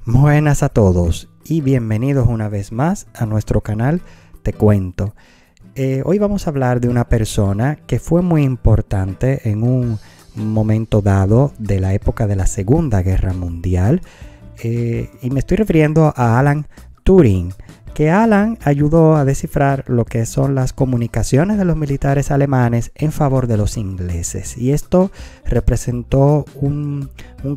Buenas a todos y bienvenidos una vez más a nuestro canal Te Cuento. Hoy vamos a hablar de una persona que fue muy importante en un momento dado de la época de la Segunda Guerra Mundial, y me estoy refiriendo a Alan Turing, que Alan ayudó a descifrar lo que son las comunicaciones de los militares alemanes en favor de los ingleses, y esto representó un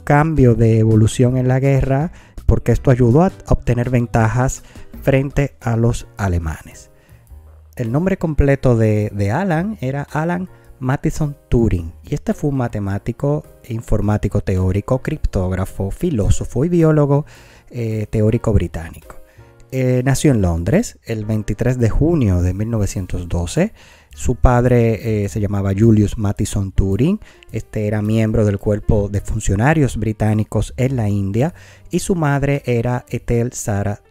cambio de evolución en la guerra, porque esto ayudó a obtener ventajas frente a los alemanes. El nombre completo de Alan era Alan Mattison Turing, y este fue un matemático, informático teórico, criptógrafo, filósofo y biólogo teórico británico. Nació en Londres el 23 de junio de 1912. Su padre se llamaba Julius Mattison Turing. Este era miembro del cuerpo de funcionarios británicos en la India, y su madre era Ethel Sarah.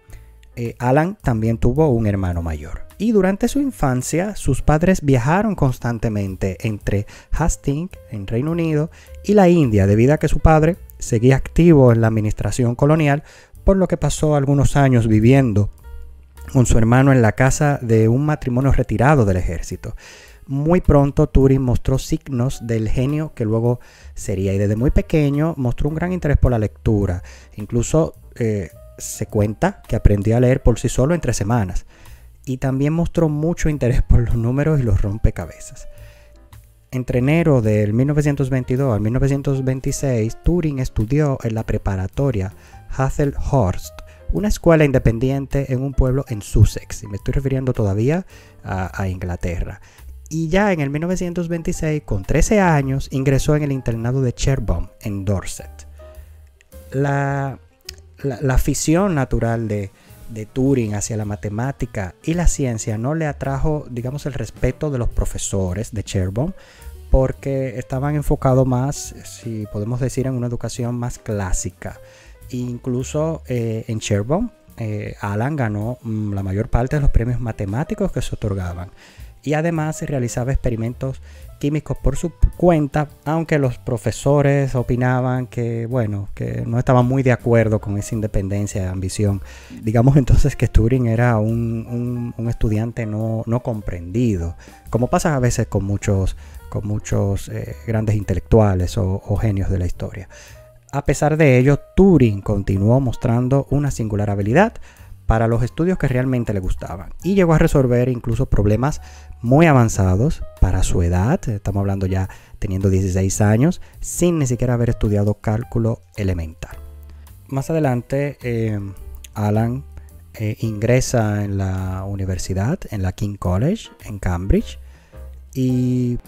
Alan también tuvo un hermano mayor. Y durante su infancia, sus padres viajaron constantemente entre Hastings, en Reino Unido, y la India, debido a que su padre seguía activo en la administración colonial, por lo que pasó algunos años viviendo con su hermano en la casa de un matrimonio retirado del ejército. Muy pronto Turing mostró signos del genio que luego sería, y desde muy pequeño mostró un gran interés por la lectura. Incluso se cuenta que aprendió a leer por sí solo en 3 semanas, y también mostró mucho interés por los números y los rompecabezas. Entre enero del 1922 al 1926, Turing estudió en la preparatoria Hazelhurst, una escuela independiente en un pueblo en Sussex, y me estoy refiriendo todavía a Inglaterra. Y ya en el 1926, con 13 años, ingresó en el internado de Sherborne, en Dorset. La afición natural de Turing hacia la matemática y la ciencia no le atrajo, digamos, el respeto de los profesores de Sherborne, porque estaban enfocados más, si podemos decir, en una educación más clásica. Incluso en Sherborne, Alan ganó la mayor parte de los premios matemáticos que se otorgaban, y además realizaba experimentos químicos por su cuenta, aunque los profesores opinaban que, bueno, que no estaban muy de acuerdo con esa independencia de ambición. Digamos entonces que Turing era un estudiante no comprendido, como pasa a veces con muchos grandes intelectuales o genios de la historia. A pesar de ello, Turing continuó mostrando una singular habilidad para los estudios que realmente le gustaban, y llegó a resolver incluso problemas muy avanzados para su edad. Estamos hablando ya teniendo 16 años, sin ni siquiera haber estudiado cálculo elemental. Más adelante, Alan ingresa en la universidad, en la King's College, en Cambridge, y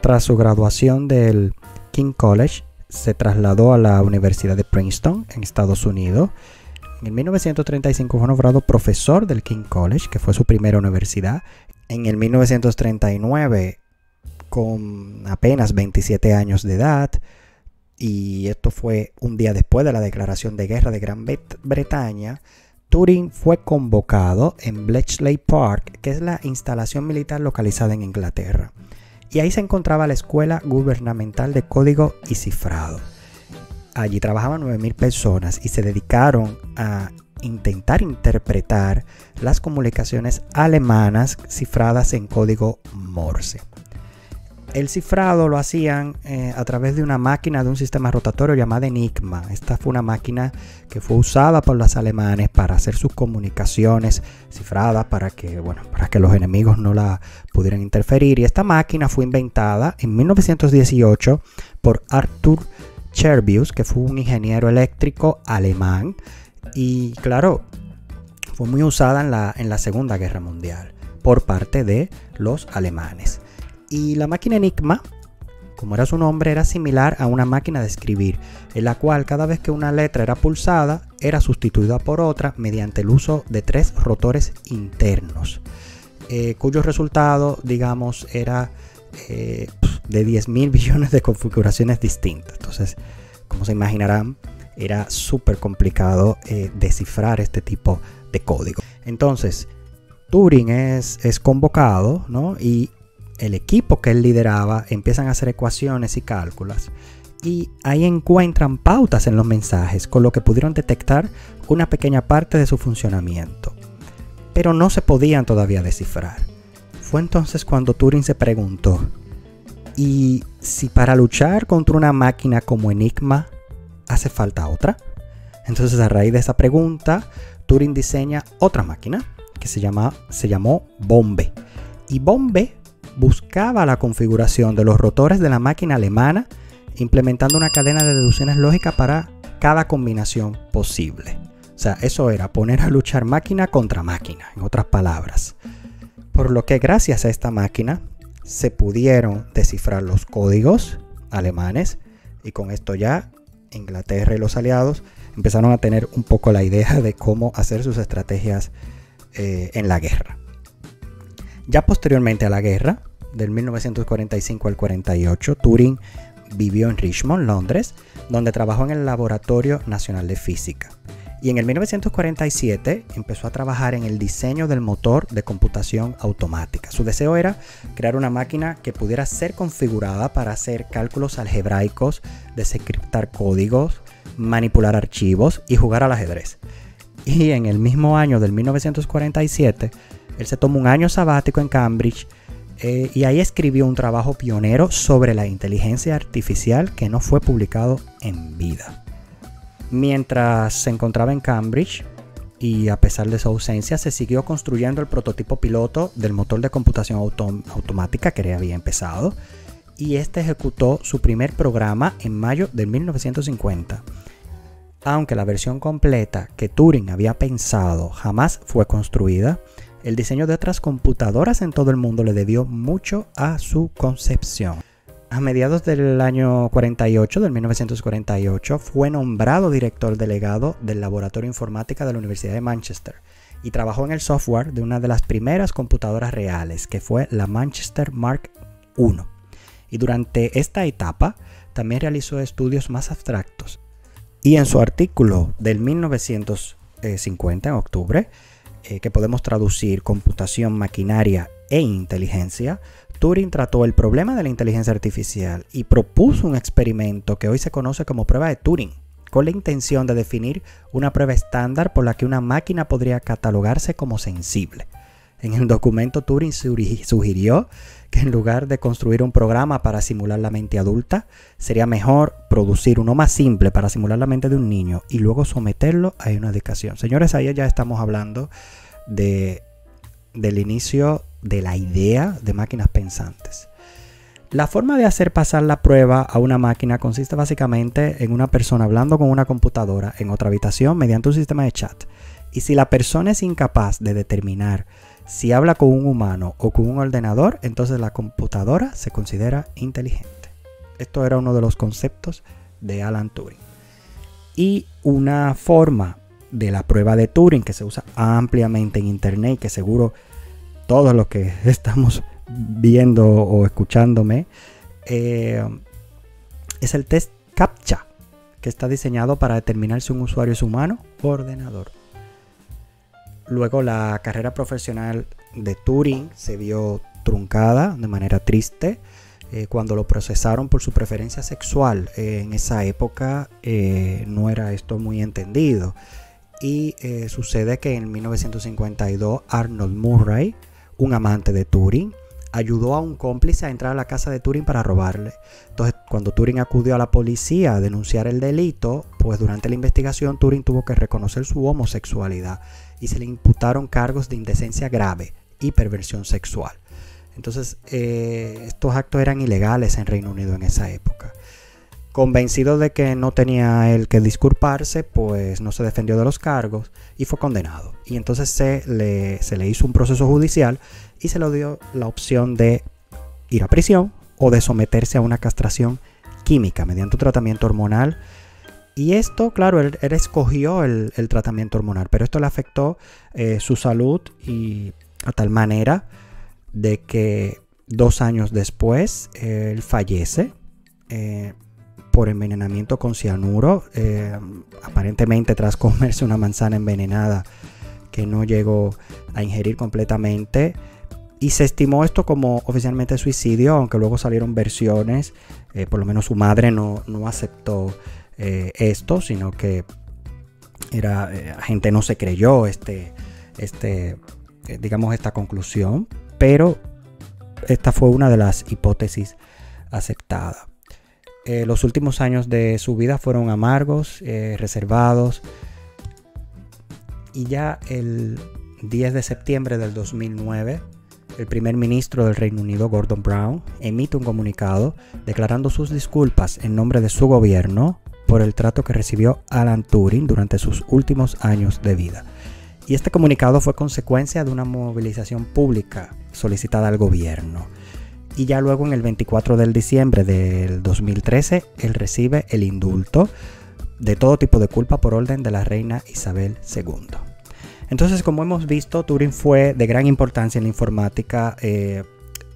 tras su graduación del King's College, se trasladó a la Universidad de Princeton, en Estados Unidos. En 1935 fue nombrado profesor del King's College, que fue su primera universidad. En el 1939, con apenas 27 años de edad, y esto fue un día después de la declaración de guerra de Gran Bretaña, Turing fue convocado en Bletchley Park, que es la instalación militar localizada en Inglaterra. Y ahí se encontraba la Escuela Gubernamental de Código y Cifrado. Allí trabajaban 9.000 personas y se dedicaron a intentar interpretar las comunicaciones alemanas cifradas en código Morse. El cifrado lo hacían a través de una máquina de un sistema rotatorio llamada Enigma. Esta fue una máquina que fue usada por los alemanes para hacer sus comunicaciones cifradas, para que los enemigos no la pudieran interferir. Y esta máquina fue inventada en 1918 por Arthur Cherbius, que fue un ingeniero eléctrico alemán, y claro, fue muy usada en la Segunda Guerra Mundial por parte de los alemanes. Y la máquina Enigma, como era su nombre, era similar a una máquina de escribir, en la cual cada vez que una letra era pulsada, era sustituida por otra mediante el uso de 3 rotores internos, cuyo resultado, digamos, era de 10.000 billones de configuraciones distintas. Entonces, como se imaginarán, era súper complicado descifrar este tipo de código. Entonces, Turing es convocado, ¿no? Y el equipo que él lideraba empiezan a hacer ecuaciones y cálculos, y ahí encuentran pautas en los mensajes, con lo que pudieron detectar una pequeña parte de su funcionamiento. Pero no se podían todavía descifrar. Fue entonces cuando Turing se preguntó, ¿y si para luchar contra una máquina como Enigma hace falta otra? Entonces, a raíz de esa pregunta, Turing diseña otra máquina que se llamó Bombe. Y Bombe buscaba la configuración de los rotores de la máquina alemana, implementando una cadena de deducciones lógicas para cada combinación posible. O sea, eso era poner a luchar máquina contra máquina, en otras palabras. Por lo que gracias a esta máquina se pudieron descifrar los códigos alemanes, y con esto ya Inglaterra y los aliados empezaron a tener un poco la idea de cómo hacer sus estrategias en la guerra. Ya posteriormente a la guerra, del 1945 al 48, Turing vivió en Richmond, Londres, donde trabajó en el Laboratorio Nacional de Física. Y en el 1947 empezó a trabajar en el diseño del motor de computación automática. Su deseo era crear una máquina que pudiera ser configurada para hacer cálculos algebraicos, desencriptar códigos, manipular archivos y jugar al ajedrez. Y en el mismo año del 1947, él se tomó un año sabático en Cambridge y ahí escribió un trabajo pionero sobre la inteligencia artificial que no fue publicado en vida. Mientras se encontraba en Cambridge, y a pesar de su ausencia, se siguió construyendo el prototipo piloto del motor de computación automática que había empezado, y este ejecutó su primer programa en mayo de 1950. Aunque la versión completa que Turing había pensado jamás fue construida, el diseño de otras computadoras en todo el mundo le debió mucho a su concepción. A mediados del año 48, del 1948, fue nombrado director delegado del Laboratorio de Informática de la Universidad de Manchester y trabajó en el software de una de las primeras computadoras reales, que fue la Manchester Mark I. Y durante esta etapa también realizó estudios más abstractos. Y en su artículo del 1950, en octubre, que podemos traducir computación, maquinaria e inteligencia, Turing trató el problema de la inteligencia artificial y propuso un experimento que hoy se conoce como prueba de Turing, con la intención de definir una prueba estándar por la que una máquina podría catalogarse como sensible. En el documento, Turing sugirió que en lugar de construir un programa para simular la mente adulta, sería mejor producir uno más simple para simular la mente de un niño y luego someterlo a una educación. Señores, ahí ya estamos hablando del inicio de la idea de máquinas pensantes. La forma de hacer pasar la prueba a una máquina consiste básicamente en una persona hablando con una computadora en otra habitación mediante un sistema de chat. Y si la persona es incapaz de determinar si habla con un humano o con un ordenador, entonces la computadora se considera inteligente. Esto era uno de los conceptos de Alan Turing. Y una forma de la prueba de Turing que se usa ampliamente en internet y que seguro todos los que estamos viendo o escuchándome, es el test CAPTCHA, que está diseñado para determinar si un usuario es humano o ordenador. Luego, la carrera profesional de Turing se vio truncada de manera triste cuando lo procesaron por su preferencia sexual. En esa época no era esto muy entendido. Y sucede que en 1952 Arnold Murray, un amante de Turing, ayudó a un cómplice a entrar a la casa de Turing para robarle. Entonces, cuando Turing acudió a la policía a denunciar el delito, pues durante la investigación Turing tuvo que reconocer su homosexualidad y se le imputaron cargos de indecencia grave y perversión sexual. Entonces, estos actos eran ilegales en Reino Unido en esa época. Convencido de que no tenía él que disculparse, pues no se defendió de los cargos y fue condenado. Y entonces se le hizo un proceso judicial y se le dio la opción de ir a prisión o de someterse a una castración química mediante un tratamiento hormonal. Y esto, claro, él escogió el tratamiento hormonal, pero esto le afectó su salud y a tal manera de que 2 años después él fallece por envenenamiento con cianuro, aparentemente tras comerse una manzana envenenada que no llegó a ingerir completamente. Y se estimó esto como oficialmente suicidio, aunque luego salieron versiones, por lo menos su madre no aceptó esto, sino que la gente no se creyó digamos, esta conclusión, pero esta fue una de las hipótesis aceptadas. Los últimos años de su vida fueron amargos, reservados, y ya el 10 de septiembre del 2009, el primer ministro del Reino Unido, Gordon Brown, emite un comunicado declarando sus disculpas en nombre de su gobierno por el trato que recibió Alan Turing durante sus últimos años de vida. Y este comunicado fue consecuencia de una movilización pública solicitada al gobierno. Y ya luego, en el 24 de diciembre del 2013, él recibe el indulto de todo tipo de culpa por orden de la reina Isabel II. Entonces, como hemos visto, Turing fue de gran importancia en la informática.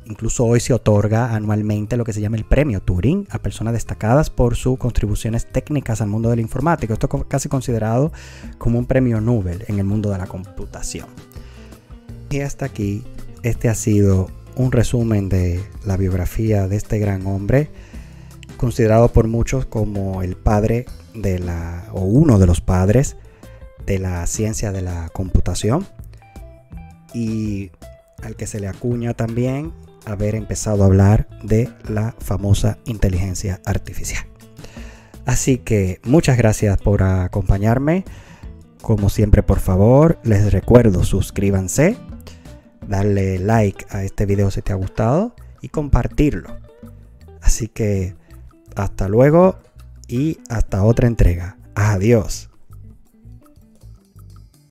Incluso hoy se otorga anualmente lo que se llama el premio Turing a personas destacadas por sus contribuciones técnicas al mundo de la informática. Esto es casi considerado como un premio Nobel en el mundo de la computación. Y hasta aquí, este ha sido un resumen de la biografía de este gran hombre, considerado por muchos como el padre o uno de los padres de la ciencia de la computación, y al que se le acuña también haber empezado a hablar de la famosa inteligencia artificial. Así que muchas gracias por acompañarme. Como siempre, por favor, les recuerdo, suscríbanse, darle like a este video si te ha gustado y compartirlo. Así que hasta luego y hasta otra entrega. Adiós.